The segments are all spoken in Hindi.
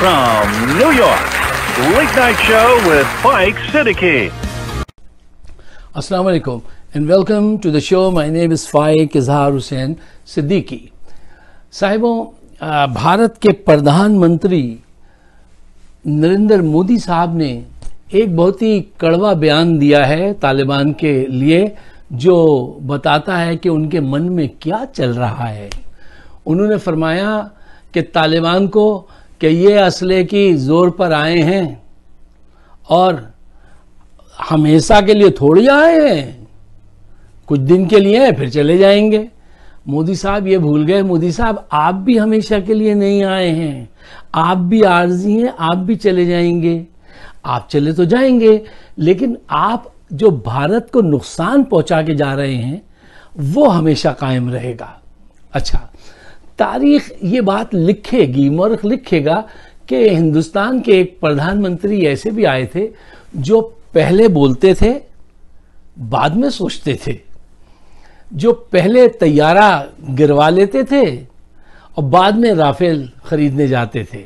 from New York, Late Night Show with Mike Siddiqui. Assalamu alaikum and welcome to the show. My name is Faik Izhar Hussain Siddiqui. साहिबों, Bharat के प्रधानमंत्री नरेंद्र मोदी साहब ने एक बहुत ही कड़वा बयान दिया है तालिबान के लिए, जो बताता है कि उनके मन में क्या चल रहा है। उन्होंने फरमाया कि तालिबान को कि ये असले की जोर पर आए हैं और हमेशा के लिए थोड़ी आए हैं, कुछ दिन के लिए हैं फिर चले जाएंगे। मोदी साहब ये भूल गए। मोदी साहब, आप भी हमेशा के लिए नहीं आए हैं, आप भी आर्जी हैं, आप भी चले जाएंगे। आप चले तो जाएंगे, लेकिन आप जो भारत को नुकसान पहुंचा के जा रहे हैं वो हमेशा कायम रहेगा। अच्छा, तारीख ये बात लिखेगी, मौरख लिखेगा कि हिंदुस्तान के एक प्रधानमंत्री ऐसे भी आए थे जो पहले बोलते थे बाद में सोचते थे, जो पहले तैयारा गिरवा लेते थे और बाद में राफेल खरीदने जाते थे,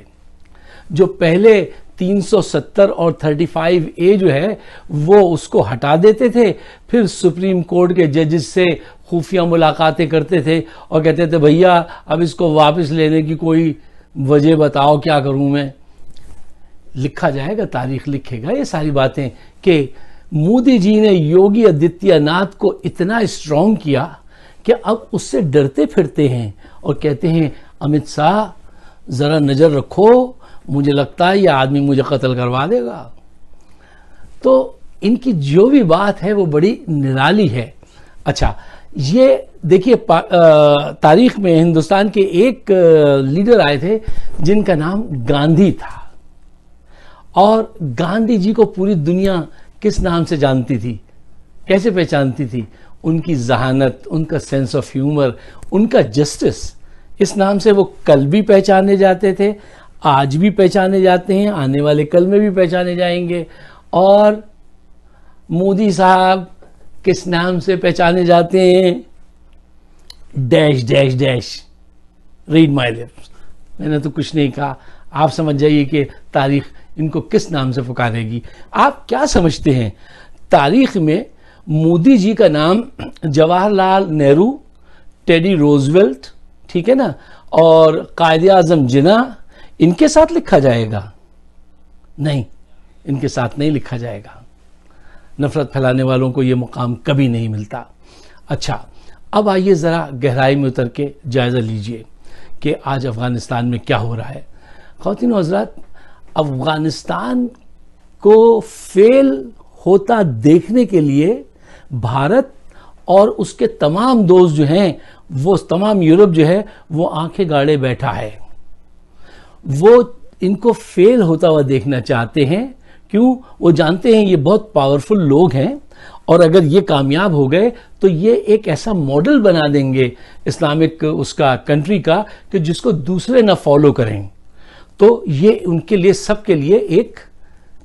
जो पहले 370 और 35A जो है वो उसको हटा देते थे, फिर सुप्रीम कोर्ट के जजेस से खुफिया मुलाकातें करते थे और कहते थे भैया अब इसको वापस लेने की कोई वजह बताओ, क्या करूं मैं। लिखा जाएगा, तारीख लिखेगा ये सारी बातें कि मोदी जी ने योगी आदित्यनाथ को इतना स्ट्रांग किया कि अब उससे डरते फिरते हैं और कहते हैं अमित शाह जरा नजर रखो, मुझे लगता है ये आदमी मुझे कत्ल करवा देगा। तो इनकी जो भी बात है वो बड़ी निराली है। अच्छा, ये देखिए तारीख में हिंदुस्तान के एक लीडर आए थे जिनका नाम गांधी था, और गांधी जी को पूरी दुनिया किस नाम से जानती थी, कैसे पहचानती थी? उनकी जहानत, उनका सेंस ऑफ ह्यूमर, उनका जस्टिस। इस नाम से वो कल भी पहचाने जाते थे, आज भी पहचाने जाते हैं, आने वाले कल में भी पहचाने जाएंगे। और मोदी साहब किस नाम से पहचाने जाते हैं? Dash dash dash, read my lips. मैंने तो कुछ नहीं कहा, आप समझ जाइए कि तारीख इनको किस नाम से पुकारेगी। आप क्या समझते हैं? तारीख में मोदी जी का नाम जवाहरलाल नेहरू, टेडी रोजवेल्ट, ठीक है ना, और कायदे आजम जिन्ना, इनके साथ लिखा जाएगा? नहीं, इनके साथ नहीं लिखा जाएगा। नफरत फैलाने वालों को यह मुकाम कभी नहीं मिलता। अच्छा, अब आइए ज़रा गहराई में उतर के जायज़ा लीजिए कि आज अफ़गानिस्तान में क्या हो रहा है। ख़वातीन व हज़रात, अफ़गानिस्तान को फेल होता देखने के लिए भारत और उसके तमाम दोस्त जो हैं, वो तमाम यूरोप जो है वो आंखें गाड़े बैठा है। वो इनको फेल होता हुआ देखना चाहते हैं। क्यों? वो जानते हैं ये बहुत पावरफुल लोग हैं और अगर ये कामयाब हो गए तो ये एक ऐसा मॉडल बना देंगे इस्लामिक उसका कंट्री का कि जिसको दूसरे ना फॉलो करें। तो ये उनके लिए, सबके लिए एक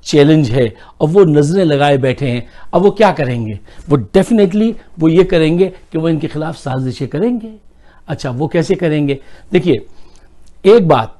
चैलेंज है और वो नजरें लगाए बैठे हैं। अब वो क्या करेंगे? वो डेफिनेटली वो ये करेंगे कि वो इनके खिलाफ साजिशें करेंगे। अच्छा, वो कैसे करेंगे? देखिए, एक बात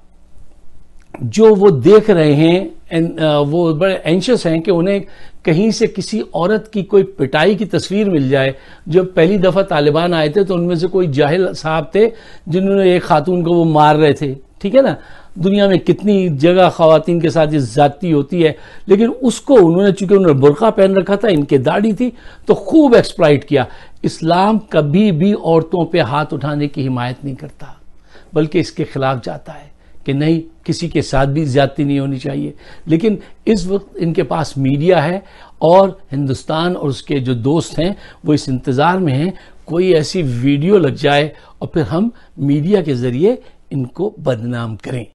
जो वो देख रहे हैं, वो बड़े एंशियस हैं कि उन्हें कहीं से किसी औरत की कोई पिटाई की तस्वीर मिल जाए। जब पहली दफा तालिबान आए थे तो उनमें से कोई जाहिल साहब थे जिन्होंने एक खातून को वो मार रहे थे, ठीक है ना। दुनिया में कितनी जगह खवातीन के साथ ये ज्यादती होती है, लेकिन उसको उन्होंने, चूंकि उन्होंने बुर्का पहन रखा था, इनके दाढ़ी थी, तो खूब एक्सप्लॉइट किया। इस्लाम कभी भी औरतों पे हाथ उठाने की हिमायत नहीं करता, बल्कि इसके खिलाफ जाता है कि नहीं, किसी के साथ भी ज्यादती नहीं होनी चाहिए। लेकिन इस वक्त इनके पास मीडिया है और हिंदुस्तान और उसके जो दोस्त हैं वो इस इंतज़ार में हैं कोई ऐसी वीडियो लग जाए और फिर हम मीडिया के ज़रिए इनको बदनाम करें।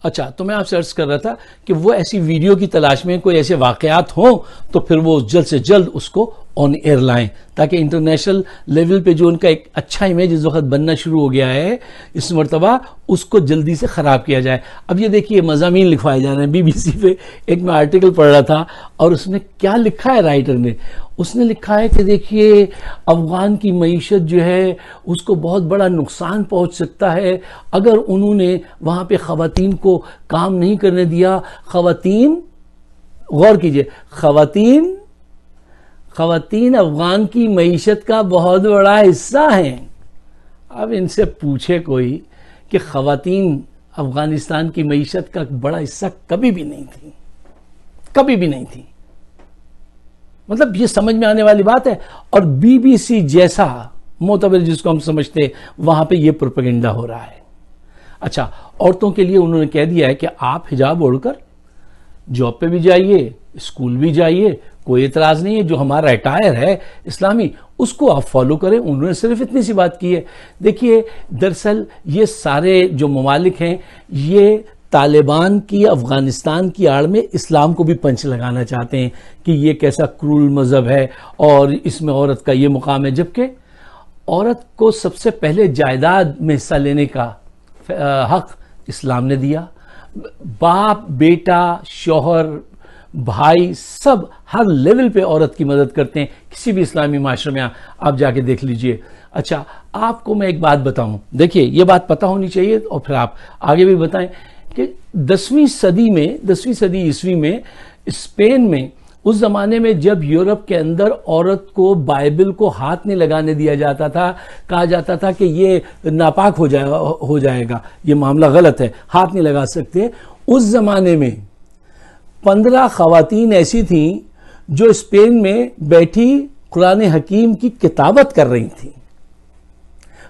अच्छा, तो मैं आपसे अर्ज कर रहा था कि वो ऐसी वीडियो की तलाश में कोई ऐसे वाकयात हों तो फिर वो जल्द से जल्द उसको ऑन एयर लाएं, ताकि इंटरनेशनल लेवल पे जो उनका एक अच्छा इमेज इस वक्त बनना शुरू हो गया है इस मरतबा, उसको जल्दी से ख़राब किया जाए। अब ये देखिए मज़ामीन लिखवाए जा रहे हैं BBC पे। एक मैं आर्टिकल पढ़ रहा था और उसमें क्या लिखा है राइटर ने, उसने लिखा है कि देखिए अफ़गान की मईशत जो है उसको बहुत बड़ा नुकसान पहुंच सकता है अगर उन्होंने वहाँ पे ख़वातीन को काम नहीं करने दिया। ख़वातीन, गौर कीजिए, ख़वातीन अफ़गान की मईशत का बहुत बड़ा हिस्सा हैं। अब इनसे पूछे कोई कि ख़वातीन अफ़गानिस्तान की मईशत का बड़ा हिस्सा कभी भी नहीं थी, कभी भी नहीं थी। मतलब ये समझ में आने वाली बात है। और BBC जैसा मोतबर जिसको हम समझते हैं, वहां पे ये प्रोपेगेंडा हो रहा है। अच्छा, औरतों के लिए उन्होंने कह दिया है कि आप हिजाब ओढ़कर जॉब पे भी जाइए, स्कूल भी जाइए, कोई एतराज़ नहीं है। जो हमारा अटायर है इस्लामी, उसको आप फॉलो करें। उन्होंने सिर्फ इतनी सी बात की है। देखिए, दरअसल ये सारे जो ममालिक हैं, ये तालिबान की अफ़गानिस्तान की आड़ में इस्लाम को भी पंच लगाना चाहते हैं कि ये कैसा क्रूर मज़हब है और इसमें औरत का ये मुकाम है, जबकि औरत को सबसे पहले जायदाद में हिस्सा लेने का हक इस्लाम ने दिया। बाप, बेटा, शौहर, भाई, सब हर लेवल पे औरत की मदद करते हैं किसी भी इस्लामी माशरे में। आप जाके देख लीजिए। अच्छा, आपको मैं एक बात बताऊं, देखिए ये बात पता होनी चाहिए और फिर आप आगे भी बताएं कि 10वीं सदी ईस्वी में स्पेन में, उस जमाने में जब यूरोप के अंदर औरत को बाइबल को हाथ नहीं लगाने दिया जाता था, कहा जाता था कि ये नापाक हो जाएगा, ये मामला गलत है, हाथ नहीं लगा सकते। उस जमाने में 15 ख़वातीन ऐसी थीं जो स्पेन में बैठी कुरान हकीम की किताबत कर रही थीं।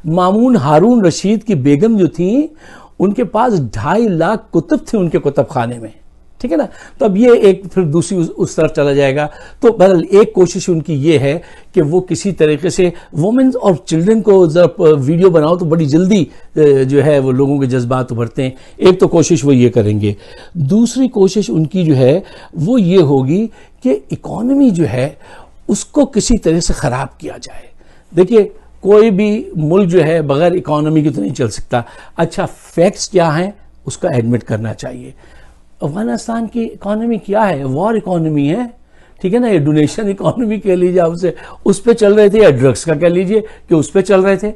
मामून हारून रशीद की बेगम जो थी, उनके पास 2.5 लाख कुतुब थे उनके कुतुब खाने में, ठीक है ना। तो अब ये एक फिर दूसरी उस तरफ चला जाएगा। तो बहरहाल एक कोशिश उनकी ये है कि वो किसी तरीके से वुमेन्स और चिल्ड्रन को जरा वीडियो बनाओ तो बड़ी जल्दी जो है वो लोगों के जज्बात उभरते हैं। एक तो कोशिश वो ये करेंगे। दूसरी कोशिश उनकी जो है वो ये होगी कि इकॉनमी जो है उसको किसी तरह से ख़राब किया जाए। देखिए, कोई भी मुल्क जो है बगैर इकॉनमी के तो नहीं चल सकता। अच्छा, फैक्ट्स क्या हैं उसका एडमिट करना चाहिए। अफगानिस्तान की इकॉनमी क्या है? वॉर इकॉनमी है, ठीक है ना। ये डोनेशन इकॉनमी कह लीजिए, आपसे उस पे चल रहे थे, या ड्रग्स का कह लीजिए कि उस पे चल रहे थे।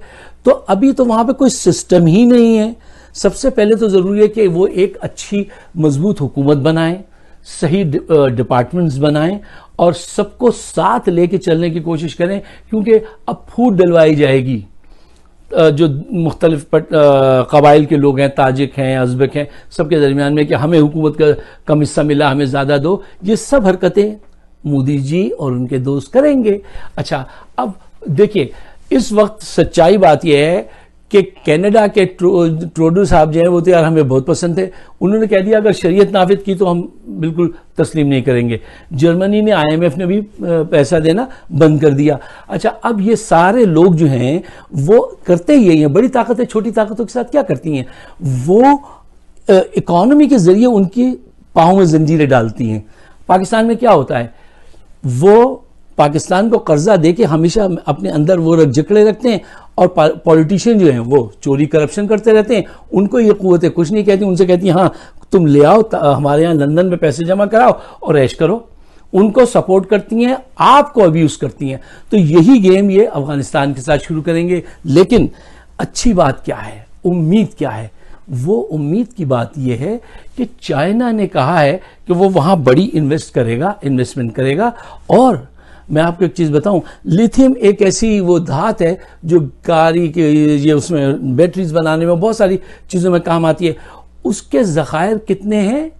तो अभी तो वहां पे कोई सिस्टम ही नहीं है। सबसे पहले तो जरूरी है कि वो एक अच्छी मजबूत हुकूमत बनाएं, सही डिपार्टमेंट्स बनाएं और सबको साथ लेके चलने की कोशिश करें, क्योंकि अब फूट डलवाई जाएगी। जो मुख्तलिफ कबाइल के लोग हैं, ताजिक हैं, अज़बक हैं, सबके दरमियान में कि हमें हुकूमत का कम हिस्सा मिला, हमें ज़्यादा दो, ये सब हरकतें मोदी जी और उनके दोस्त करेंगे। अच्छा, अब देखिए, इस वक्त सच्चाई बात यह है कि कनाडा के ट्रूडो साहब जो हैं वो तो यार हमें बहुत पसंद थे। उन्होंने कह दिया अगर शरीयत नाफिज की तो हम बिल्कुल तस्लीम नहीं करेंगे। जर्मनी ने, IMF ने भी पैसा देना बंद कर दिया। अच्छा, अब ये सारे लोग जो हैं वो करते ही यही हैं। बड़ी ताकतें छोटी ताकतों के साथ क्या करती हैं? वो इकॉनमी के जरिए उनकी पाँव में जंजीरें डालती हैं। पाकिस्तान में क्या होता है, वो पाकिस्तान को कर्जा दे के हमेशा अपने अंदर वो जकड़े रखते हैं और पॉलिटिशियन जो हैं वो चोरी करप्शन करते रहते हैं। उनको ये कुव्वतें कुछ नहीं कहती, उनसे कहती हैं हाँ तुम ले आओ, हमारे यहाँ लंदन में पैसे जमा कराओ और ऐश करो। उनको सपोर्ट करती हैं, आपको अब्यूज करती हैं। तो यही गेम ये अफगानिस्तान के साथ शुरू करेंगे। लेकिन अच्छी बात क्या है, उम्मीद क्या है? वो उम्मीद की बात यह है कि चाइना ने कहा है कि वो वहाँ बड़ी इन्वेस्टमेंट करेगा। और मैं आपको एक चीज़ बताऊं, लिथियम एक ऐसी वो धात है जो गाड़ी के ये उसमें बैटरीज बनाने में बहुत सारी चीज़ों में काम आती है। उसके ज़खायर कितने हैं?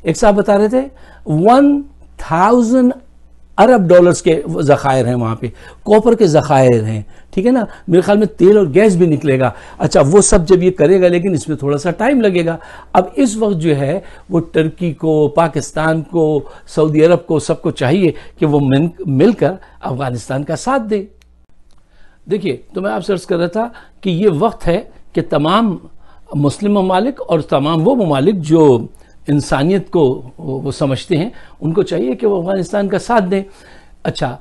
एक साहब बता रहे थे 1000 अरब डॉलर्स के ज़खायर हैं वहाँ पे, कॉपर के ज़खायर हैं, ठीक है ना। मेरे ख्याल में तेल और गैस भी निकलेगा। अच्छा, वो सब जब ये करेगा, लेकिन इसमें थोड़ा सा टाइम लगेगा। अब इस वक्त जो है वो टर्की को, पाकिस्तान को, सऊदी अरब को, सबको चाहिए कि वो मिलकर अफगानिस्तान का साथ दे। देखिए, तो मैं आपसे अर्ज कर रहा था कि ये वक्त है कि तमाम मुस्लिम ममालिक और तमाम वो ममालिक जो इंसानियत को वो समझते हैं, उनको चाहिए कि वो अफगानिस्तान का साथ दें। अच्छा,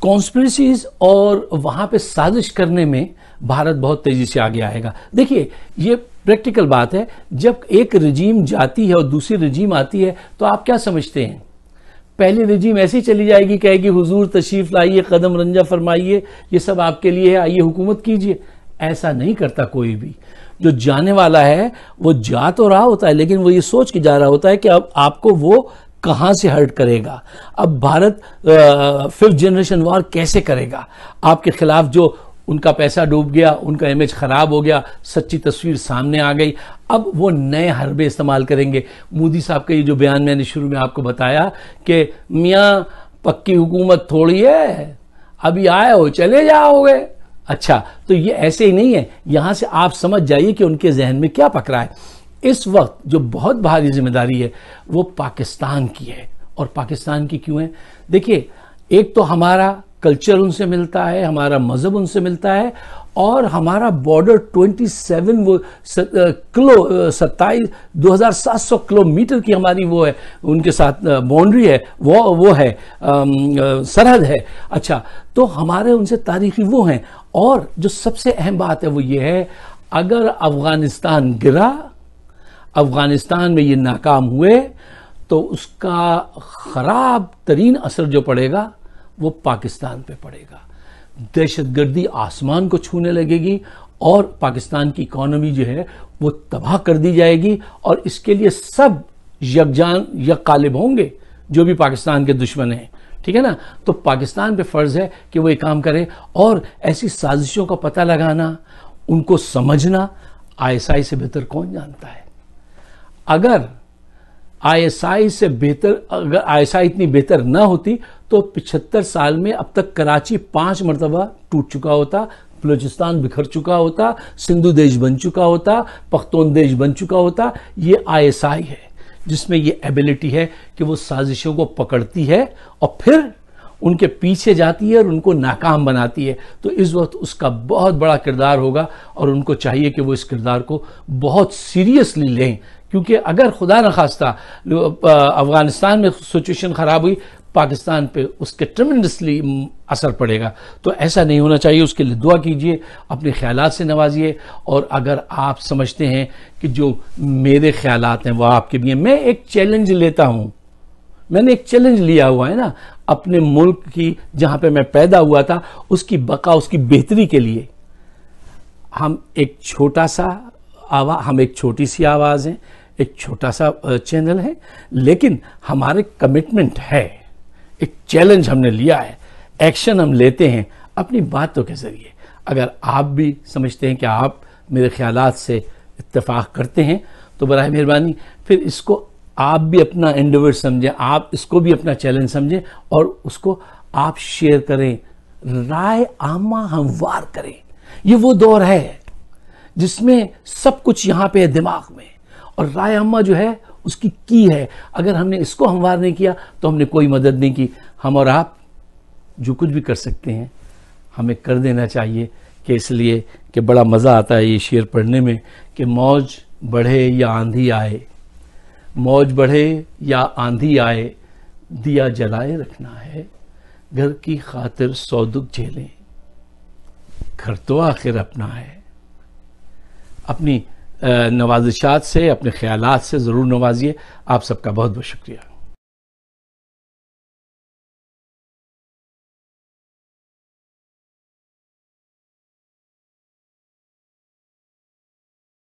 कॉन्स्पिरेसीज और वहां पे साजिश करने में भारत बहुत तेजी से आगे आएगा। देखिए, ये प्रैक्टिकल बात है, जब एक रिजीम जाती है और दूसरी रिजीम आती है तो आप क्या समझते हैं, पहली रिजीम ऐसी ही चली जाएगी, कहेगी हुजूर तशरीफ लाइए, कदम रंजा फरमाइए, ये सब आपके लिए है, आइए हुकूमत कीजिए। ऐसा नहीं करता कोई भी। जो जाने वाला है वो जा तो रहा होता है, लेकिन वो ये सोच के जा रहा होता है कि अब आपको वो कहां से हर्ट करेगा, अब भारत 5th जनरेशन वॉर कैसे करेगा, आपके खिलाफ जो उनका पैसा डूब गया, उनका इमेज खराब हो गया, सच्ची तस्वीर सामने आ गई, अब वो नए हरबे इस्तेमाल करेंगे। मोदी साहब का ये जो बयान मैंने शुरू में आपको बताया कि मियाँ पक्की हुकूमत थोड़ी है, अभी आए हो चले जाओगे। अच्छा, तो ये ऐसे ही नहीं है, यहां से आप समझ जाइए कि उनके जहन में क्या पक रहा है। इस वक्त जो बहुत भारी जिम्मेदारी है वो पाकिस्तान की है। और पाकिस्तान की क्यों है? देखिए, एक तो हमारा कल्चर उनसे मिलता है, हमारा मजहब उनसे मिलता है, और हमारा बॉर्डर 2700 किलोमीटर की हमारी वो है, उनके साथ बाउंड्री है, वो है, सरहद है। अच्छा, तो हमारे उनसे तारीखी वो हैं। और जो सबसे अहम बात है वो ये है, अगर अफगानिस्तान गिरा, अफगानिस्तान में ये नाकाम हुए, तो उसका खराब तरीन असर जो पड़ेगा वो पाकिस्तान पे पड़ेगा। दहशतगर्दी आसमान को छूने लगेगी और पाकिस्तान की इकोनॉमी जो है वो तबाह कर दी जाएगी, और इसके लिए सब यकजान यकालिब होंगे जो भी पाकिस्तान के दुश्मन हैं। ठीक है ना? तो पाकिस्तान पे फर्ज है कि वो एक काम करे, और ऐसी साजिशों का पता लगाना, उनको समझना, आईएसआई से बेहतर कौन जानता है। अगर आईएसआई से बेहतर, अगर आईएसआई इतनी बेहतर ना होती तो 75 साल में अब तक कराची 5 मरतबा टूट चुका होता, बलूचिस्तान बिखर चुका होता, सिंधु देश बन चुका होता, पख्तून देश बन चुका होता। ये आईएसआई है जिसमें ये एबिलिटी है कि वो साजिशों को पकड़ती है और फिर उनके पीछे जाती है और उनको नाकाम बनाती है। तो इस वक्त उसका बहुत बड़ा किरदार होगा, और उनको चाहिए कि वो इस किरदार को बहुत सीरियसली लें, क्योंकि अगर खुदा न खास्ता अफगानिस्तान में सिचुएशन खराब हुई, पाकिस्तान पे उसके ट्रेमेंडसली असर पड़ेगा। तो ऐसा नहीं होना चाहिए, उसके लिए दुआ कीजिए, अपने ख्यालात से नवाजिए। और अगर आप समझते हैं कि जो मेरे ख्यालात हैं वो आपके भी हैं, मैं एक चैलेंज लेता हूं, मैंने एक चैलेंज लिया हुआ है ना, अपने मुल्क की, जहां पे मैं पैदा हुआ था, उसकी बका, उसकी बेहतरी के लिए हम एक छोटा सा हम एक छोटी सी आवाज हैं, एक छोटा सा चैनल है, लेकिन हमारे कमिटमेंट है, एक चैलेंज हमने लिया है, एक्शन हम लेते हैं अपनी बातों के जरिए। अगर आप भी समझते हैं कि आप मेरे ख्यालात से इत्तेफाक करते हैं तो बराए मेहरबानी फिर इसको आप भी अपना एंडेवर समझें, आप इसको भी अपना चैलेंज समझें और उसको आप शेयर करें, राय आमा हमवार करें। ये वो दौर है जिसमें सब कुछ यहां पे है दिमाग में, और राय आमा जो है उसकी की है। अगर हमने इसको हमवार नहीं किया तो हमने कोई मदद नहीं की। हम और आप जो कुछ भी कर सकते हैं हमें कर देना चाहिए, कि इसलिए कि बड़ा मज़ा आता है ये शेर पढ़ने में कि मौज बढ़े या आंधी आए, मौज बढ़े या आंधी आए, दिया जलाए रखना है, घर की खातिर सौ दुख झेलें, घर तो आखिर अपना है। अपनी नवाजिशात से, अपने ख्यालात से ज़रूर नवाजिए। आप सबका बहुत बहुत शुक्रिया।